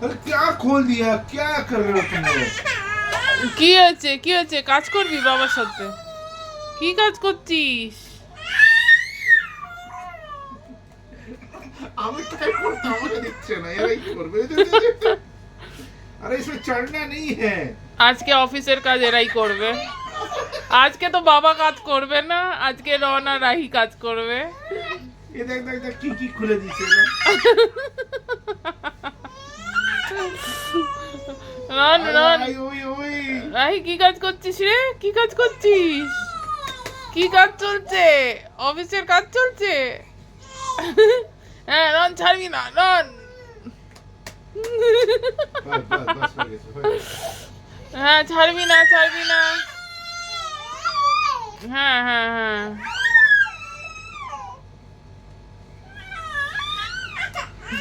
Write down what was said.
अरे क्या खोल दिया, क्या कर रहे हो तुम लोग? কি হয়েছে কি হয়েছে কাজ করবি বাবার সাথে কি কাজ করছিস আমি ট্রাই করতে আমাকে দিচ্ছে না, এরাই করবে। अरे इसमें चढ़ना नहीं है। আজকে অফিসের কাজ এরাই করবে আজকে তো বাবা কাজ করবে না আজকে রনা রাহি কাজ করবে ये देख देख देख की खुले दिसे ना। রন রন आई ओई ओई। রাহি কি কাজ করছিস রে কি কাজ করছিস কি কাজ চলছে অফিসের কাজ চলছে হ্যাঁ রন ছাড়বি না রন बस हो गया। হ্যাঁ ছাড়বি না হ্যাঁ হ্যাঁ হ্যাঁ